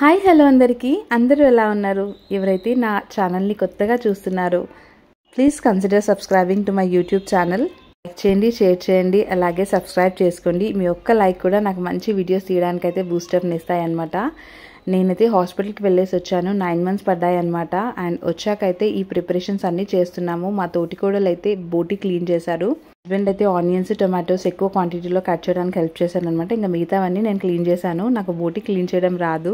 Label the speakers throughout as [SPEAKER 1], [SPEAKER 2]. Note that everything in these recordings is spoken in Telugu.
[SPEAKER 1] హాయ్ హలో అందరికీ అందరూ ఎలా ఉన్నారు? ఎవరైతే నా ఛానల్ని కొత్తగా చూస్తున్నారో please consider subscribing to my YouTube channel. Like చేయండి, షేర్ చేయండి, అలాగే సబ్స్క్రైబ్ చేసుకోండి. మీ ఒక్క లైక్ కూడా నాకు మంచి వీడియోస్ తీయడానికైతే బూస్టప్ని ఇస్తాయన్నమాట. నేనైతే హాస్పిటల్కి వెళ్ళేసి వచ్చాను. 9 months పడ్డాయి అనమాట. అండ్ వచ్చాకైతే ఈ ప్రిపరేషన్స్ అన్నీ చేస్తున్నాము. మా తోటికోడలు అయితే బోటి క్లీన్ చేశారు. హస్బెండ్ అయితే ఆనియన్స్, టొమాటోస్ ఎక్కువ క్వాంటిటీలో కట్ చేయడానికి హెల్ప్ చేశాను అనమాట. ఇంకా మిగతావన్నీ నేను క్లీన్ చేశాను. నాకు బోటి క్లీన్ చేయడం రాదు.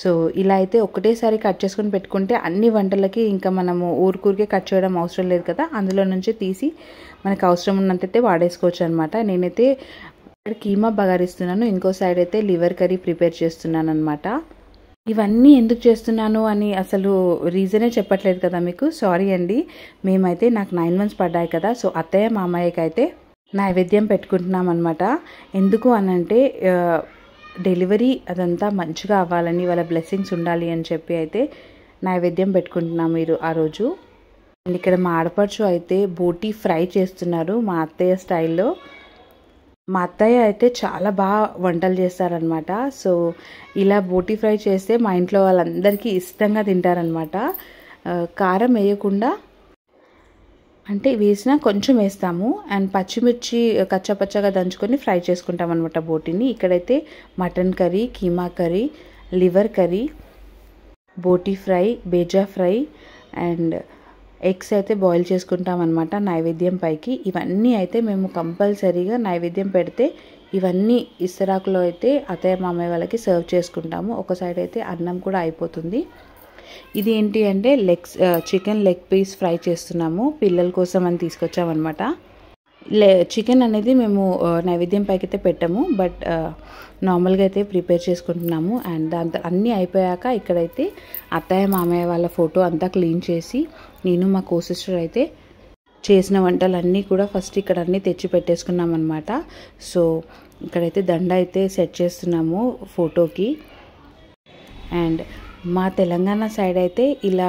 [SPEAKER 1] సో ఇలా అయితే ఒకటేసారి కట్ చేసుకొని పెట్టుకుంటే అన్ని వంటలకి ఇంకా మనము ఊరికే కట్ చేయడం అవసరం లేదు కదా. అందులో నుంచి తీసి మనకు అవసరం ఉన్నట్టయితే వాడేసుకోవచ్చు అనమాట. నేనైతే కీమా బగారిస్తున్నాను, ఇంకో సైడ్ అయితే లివర్ కర్రీ ప్రిపేర్ చేస్తున్నాను అనమాట. ఇవన్నీ ఎందుకు చేస్తున్నాను అని అసలు రీజనే చెప్పట్లేదు కదా మీకు, సారీ అండి. మేమైతే నాకు 9 months పడ్డాయి కదా, సో అత్తయ్య మామయ్యకి అయితే నైవేద్యం పెట్టుకుంటున్నాం అనమాట. ఎందుకు అనంటే డెలివరీ అదంతా మంచిగా అవ్వాలని, వాళ్ళ బ్లెస్సింగ్స్ ఉండాలి అని చెప్పి అయితే నైవేద్యం పెట్టుకుంటున్నాం మీరు ఆ రోజు. అండ్ ఇక్కడ మా ఆడపడుచు అయితే బోటీ ఫ్రై చేస్తున్నారు మా అత్తయ్య స్టైల్లో. మా అత్తయ్య అయితే చాలా బాగా వంటలు చేస్తారనమాట. సో ఇలా బోటీ ఫ్రై చేస్తే మా ఇంట్లో వాళ్ళందరికీ ఇష్టంగా తింటారనమాట. కారం వేయకుండా, అంటే వేసినా కొంచెం వేస్తాము. అండ్ పచ్చిమిర్చి కచ్చపచ్చగా దంచుకొని ఫ్రై చేసుకుంటాం అనమాట బోటీని. ఇక్కడైతే mutton curry, keema curry, liver curry, boti fry, bheja fry and eggs అయితే బాయిల్ చేసుకుంటాం అనమాట నైవేద్యం పైకి. ఇవన్నీ అయితే మేము కంపల్సరీగా నైవేద్యం పెడితే ఇవన్నీ ఇస్తరాకులో అయితే అత్తయ్య మామయ్య వాళ్ళకి సర్వ్ చేసుకుంటాము. ఒక సైడ్ అయితే అన్నం కూడా అయిపోతుంది. ఇది ఏంటి అంటే చికెన్ లెగ్ పీస్ ఫ్రై చేస్తున్నాము. పిల్లల కోసం అని తీసుకొచ్చామన్నమాట. చికెన్ అనేది మేము నైవేద్యం పైకి అయితే పెట్టాము, బట్ నార్మల్గా అయితే ప్రిపేర్ చేసుకుంటున్నాము. అండ్ దాంతో అన్నీ అయిపోయాక ఇక్కడైతే అత్తయ్య మామయ్య వాళ్ళ ఫోటో అంతా క్లీన్ చేసి నేను మా కో సిస్టర్ అయితే చేసిన వంటలన్నీ కూడా ఫస్ట్ ఇక్కడ అన్నీ తెచ్చి పెట్టేసుకున్నాం అనమాట. సో ఇక్కడైతే దండ అయితే సెట్ చేస్తున్నాము ఫోటోకి. అండ్ మా తెలంగాణ సైడ్ అయితే ఇలా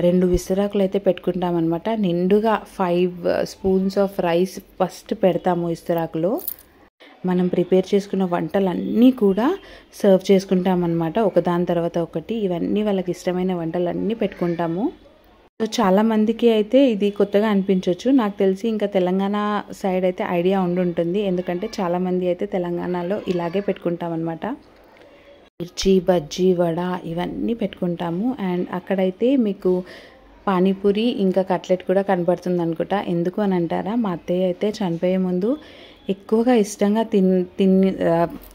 [SPEAKER 1] 2 విస్తరాకులు అయితే పెట్టుకుంటాం అనమాట. నిండుగా 5 spoons ఆఫ్ రైస్ ఫస్ట్ పెడతాము ఇస్తరాకులో. మనం ప్రిపేర్ చేసుకున్న వంటలన్నీ కూడా సర్వ్ చేసుకుంటాం అనమాట, ఒకదాని తర్వాత ఒకటి. ఇవన్నీ వాళ్ళకి ఇష్టమైన వంటలన్నీ పెట్టుకుంటాము. సో చాలామందికి అయితే ఇది కొత్తగా అనిపించవచ్చు. నాకు తెలిసి ఇంకా తెలంగాణ సైడ్ అయితే ఐడియా ఉంటుంది, ఎందుకంటే చాలామంది అయితే తెలంగాణలో ఇలాగే పెట్టుకుంటాం అనమాట. మిర్చి, బజ్జీ, వడ ఇవన్నీ పెట్టుకుంటాము. అండ్ అక్కడైతే మీకు పానీపూరి ఇంకా కట్లెట్ కూడా కనబడుతుంది అనుకుంటా. ఎందుకు అని అంటారా, మా అత్తయ్య అయితే చనిపోయే ముందు ఎక్కువగా ఇష్టంగా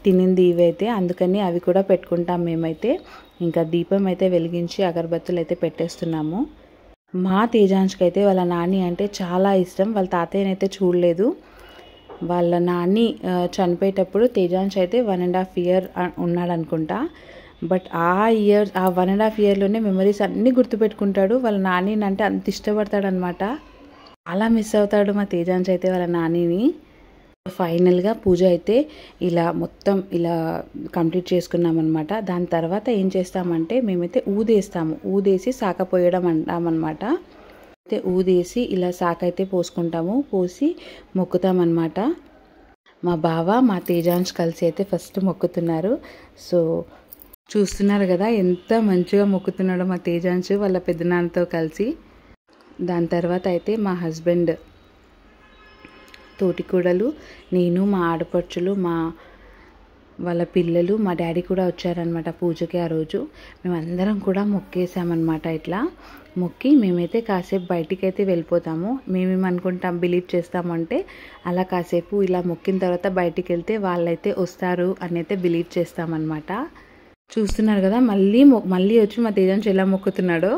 [SPEAKER 1] తినింది ఇవైతే, అందుకని అవి కూడా పెట్టుకుంటాం మేమైతే. ఇంకా దీపం అయితే వెలిగించి అగరబత్తులు అయితే పెట్టేస్తున్నాము. మా తేజాంష్కి అయితే వాళ్ళ నాని అంటే చాలా ఇష్టం. వాళ్ళ తాతయ్యనైతే చూడలేదు. వాళ్ళ నాని చనిపోయేటప్పుడు తేజాంశ్ అయితే 1.5 years ఉన్నాడు అనుకుంటా. బట్ ఆ 1.5 yearsలోనే మెమరీస్ అన్నీ గుర్తుపెట్టుకుంటాడు. వాళ్ళ నాని అంటే అంత ఇష్టపడతాడు అనమాట. అలా మిస్ అవుతాడు మా తేజాంశ్ అయితే వాళ్ళ నానిని. ఫైనల్గా పూజ అయితే ఇలా మొత్తం ఇలా కంప్లీట్ చేసుకున్నాం అనమాట. దాని తర్వాత ఏం చేస్తామంటే మేమైతే ఊదేసి సాకపోయడం అంటామన్నమాట. అయితే ఊదేసి ఇలా సాకైతే పోసుకుంటాము, పోసి మొక్కుతామన్నమాట. మా బావ మా తేజాంశ్ కలిసి అయితే ఫస్ట్ మొక్కుతున్నారు. సో చూస్తున్నారు కదా ఎంత మంచిగా మొక్కుతున్నాడో మా తేజాంశ్ వాళ్ళ పెద్దనాన్నతో కలిసి. దాని తర్వాత అయితే మా హస్బెండ్, తోటికోడలు, నేను, మా ఆడపడుచులు, వాళ్ళ పిల్లలు, మా డాడీ కూడా వచ్చారనమాట పూజకి ఆ రోజు. మేమందరం కూడా మొక్కేసామన్నమాట. ఇట్లా మొక్కి మేమైతే కాసేపు బయటికి అయితే వెళ్ళిపోతాము. మేమేమనుకుంటాం, బిలీవ్ చేస్తామంటే అలా కాసేపు ఇలా మొక్కిన తర్వాత బయటికి వెళ్తే వాళ్ళైతే వస్తారు అని అయితే బిలీవ్ చేస్తామన్నమాట. చూస్తున్నారు కదా మళ్ళీ వచ్చి మా తేజాంశ్ ఎలా మొక్కుతున్నాడో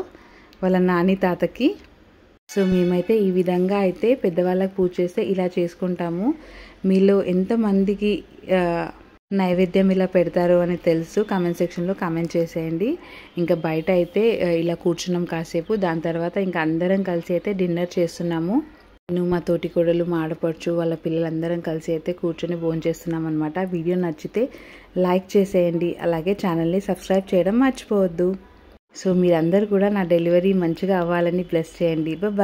[SPEAKER 1] వాళ్ళ నాని తాతకి. సో మేమైతే ఈ విధంగా అయితే పెద్దవాళ్ళకి పూజ చేస్తే ఇలా చేసుకుంటాము. మీలో ఎంతమందికి నైవేద్యం ఇలా పెడతారు అని తెలుసు, కామెంట్ సెక్షన్లో కామెంట్ చేసేయండి. ఇంకా బయట అయితే ఇలా కూర్చున్నాం కాసేపు. దాని తర్వాత ఇంకా అందరం కలిసి అయితే డిన్నర్ చేస్తున్నాము. నేను, మా తోటికోడలు, మా ఆడపడుచు, వాళ్ళ పిల్లలందరం కలిసి అయితే కూర్చొని భోంచేస్తున్నాం అనమాట. వీడియో నచ్చితే లైక్ చేసేయండి, అలాగే ఛానల్ని సబ్స్క్రైబ్ చేయడం మర్చిపోవద్దు. సో మీరందరూ కూడా నా డెలివరీ మంచిగా అవ్వాలని బ్లెస్ చేయండి. బాయ్.